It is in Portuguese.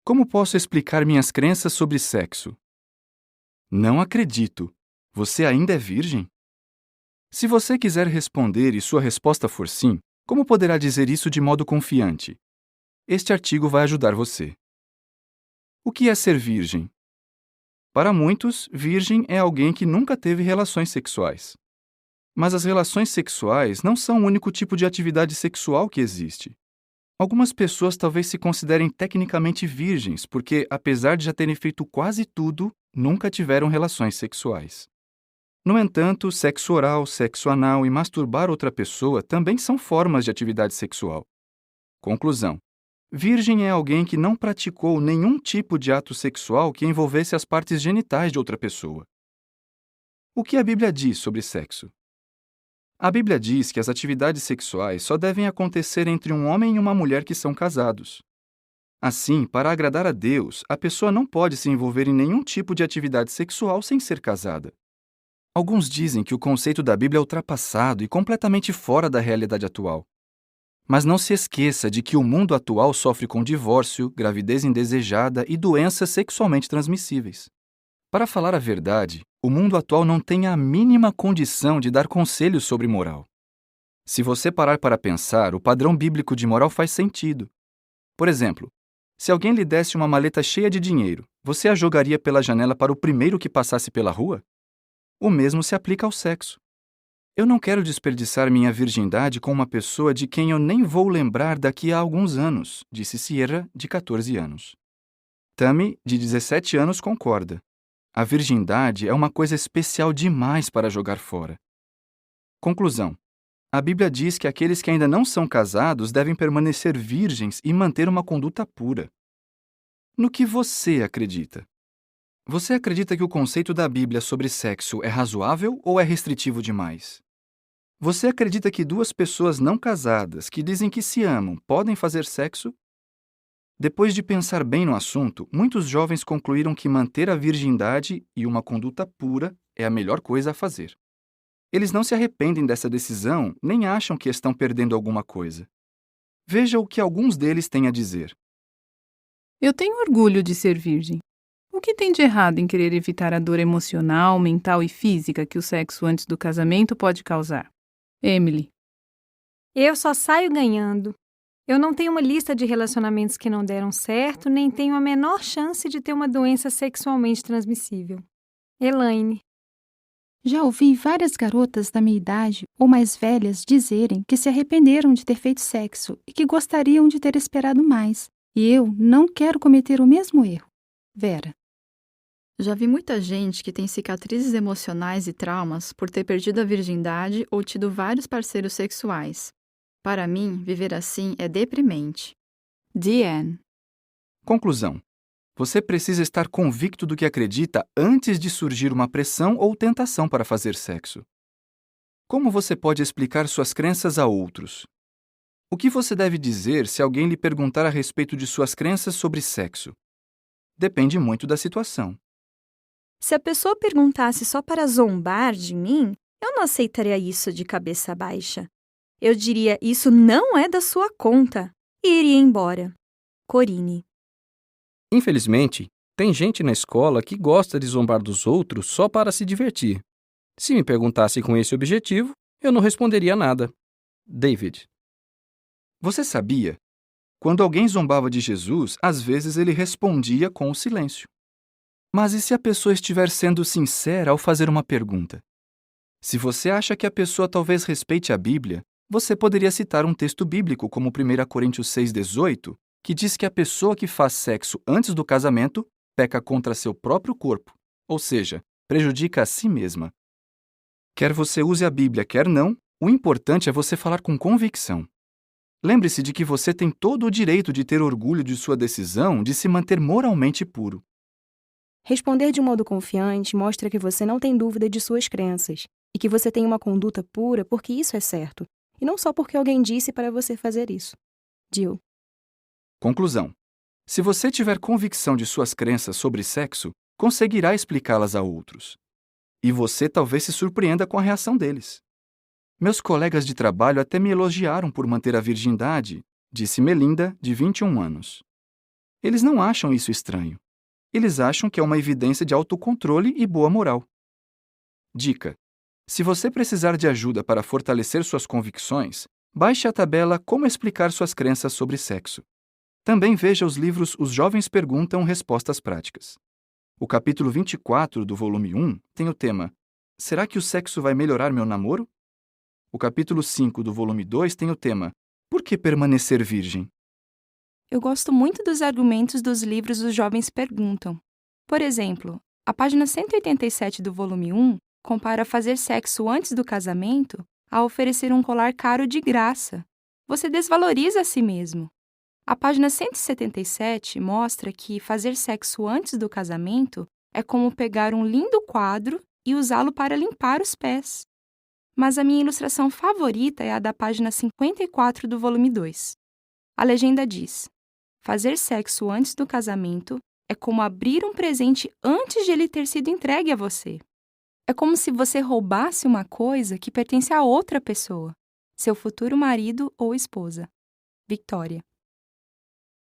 Como posso explicar minhas crenças sobre sexo? Não acredito. Você ainda é virgem? Se você quiser responder e sua resposta for sim, como poderá dizer isso de modo confiante? Este artigo vai ajudar você. O que é ser virgem? Para muitos, virgem é alguém que nunca teve relações sexuais. Mas as relações sexuais não são o único tipo de atividade sexual que existe. Algumas pessoas talvez se considerem tecnicamente virgens porque, apesar de já terem feito quase tudo, nunca tiveram relações sexuais. No entanto, sexo oral, sexo anal e masturbar outra pessoa também são formas de atividade sexual. Conclusão: virgem é alguém que não praticou nenhum tipo de ato sexual que envolvesse as partes genitais de outra pessoa. O que a Bíblia diz sobre sexo? A Bíblia diz que as atividades sexuais só devem acontecer entre um homem e uma mulher que são casados. Assim, para agradar a Deus, a pessoa não pode se envolver em nenhum tipo de atividade sexual sem ser casada. Alguns dizem que o conceito da Bíblia é ultrapassado e completamente fora da realidade atual. Mas não se esqueça de que o mundo atual sofre com divórcio, gravidez indesejada e doenças sexualmente transmissíveis. Para falar a verdade, o mundo atual não tem a mínima condição de dar conselhos sobre moral. Se você parar para pensar, o padrão bíblico de moral faz sentido. Por exemplo, se alguém lhe desse uma maleta cheia de dinheiro, você a jogaria pela janela para o primeiro que passasse pela rua? O mesmo se aplica ao sexo. Eu não quero desperdiçar minha virgindade com uma pessoa de quem eu nem vou lembrar daqui a alguns anos, disse Sierra, de 14 anos. Tammy, de 17 anos, concorda. A virgindade é uma coisa especial demais para jogar fora. Conclusão: a Bíblia diz que aqueles que ainda não são casados devem permanecer virgens e manter uma conduta pura. No que você acredita? Você acredita que o conceito da Bíblia sobre sexo é razoável ou é restritivo demais? Você acredita que duas pessoas não casadas que dizem que se amam podem fazer sexo? Depois de pensar bem no assunto, muitos jovens concluíram que manter a virgindade e uma conduta pura é a melhor coisa a fazer. Eles não se arrependem dessa decisão nem acham que estão perdendo alguma coisa. Veja o que alguns deles têm a dizer. Eu tenho orgulho de ser virgem. O que tem de errado em querer evitar a dor emocional, mental e física que o sexo antes do casamento pode causar? Emily. Eu só saio ganhando. Eu não tenho uma lista de relacionamentos que não deram certo, nem tenho a menor chance de ter uma doença sexualmente transmissível. Elaine. Já ouvi várias garotas da minha idade ou mais velhas dizerem que se arrependeram de ter feito sexo e que gostariam de ter esperado mais. E eu não quero cometer o mesmo erro. Vera. Já vi muita gente que tem cicatrizes emocionais e traumas por ter perdido a virgindade ou tido vários parceiros sexuais. Para mim, viver assim é deprimente. Deanne. Conclusão: você precisa estar convicto do que acredita antes de surgir uma pressão ou tentação para fazer sexo. Como você pode explicar suas crenças a outros? O que você deve dizer se alguém lhe perguntar a respeito de suas crenças sobre sexo? Depende muito da situação. Se a pessoa perguntasse só para zombar de mim, eu não aceitaria isso de cabeça baixa. Eu diria, isso não é da sua conta, e iria embora. Corine. Infelizmente, tem gente na escola que gosta de zombar dos outros só para se divertir. Se me perguntasse com esse objetivo, eu não responderia nada. David. Você sabia? Quando alguém zombava de Jesus, às vezes ele respondia com o silêncio. Mas e se a pessoa estiver sendo sincera ao fazer uma pergunta? Se você acha que a pessoa talvez respeite a Bíblia, você poderia citar um texto bíblico como 1 Coríntios 6,18, que diz que a pessoa que faz sexo antes do casamento peca contra seu próprio corpo, ou seja, prejudica a si mesma. Quer você use a Bíblia, quer não, o importante é você falar com convicção. Lembre-se de que você tem todo o direito de ter orgulho de sua decisão de se manter moralmente puro. Responder de modo confiante mostra que você não tem dúvida de suas crenças e que você tem uma conduta pura porque isso é certo, e não só porque alguém disse para você fazer isso. Jill. Conclusão: se você tiver convicção de suas crenças sobre sexo, conseguirá explicá-las a outros. E você talvez se surpreenda com a reação deles. Meus colegas de trabalho até me elogiaram por manter a virgindade, disse Melinda, de 21 anos. Eles não acham isso estranho. Eles acham que é uma evidência de autocontrole e boa moral. Dica: se você precisar de ajuda para fortalecer suas convicções, baixe a tabela Como Explicar Suas Crenças sobre Sexo. Também veja os livros Os Jovens Perguntam Respostas Práticas. O capítulo 24 do volume 1 tem o tema Será que o sexo vai melhorar meu namoro? O capítulo 5 do volume 2 tem o tema Por que permanecer virgem? Eu gosto muito dos argumentos dos livros Os Jovens Perguntam. Por exemplo, a página 187 do volume 1 compara fazer sexo antes do casamento a oferecer um colar caro de graça. Você desvaloriza a si mesmo. A página 177 mostra que fazer sexo antes do casamento é como pegar um lindo quadro e usá-lo para limpar os pés. Mas a minha ilustração favorita é a da página 54 do volume 2. A legenda diz: fazer sexo antes do casamento é como abrir um presente antes de ele ter sido entregue a você. É como se você roubasse uma coisa que pertence a outra pessoa, seu futuro marido ou esposa. Victoria.